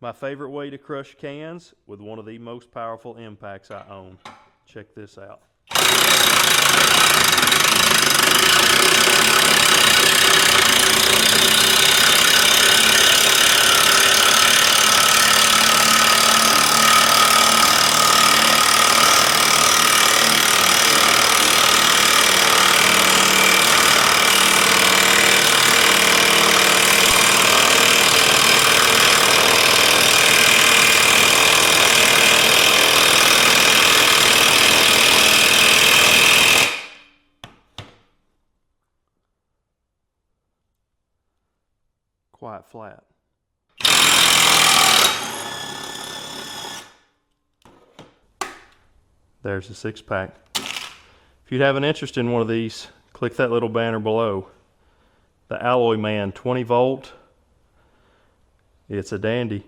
My favorite way to crush cans with one of the most powerful impacts I own. Check this out. Quite flat. There's the 6-pack. If you'd have an interest in one of these, click that little banner below. The Alloy Man 20 volt. It's a dandy.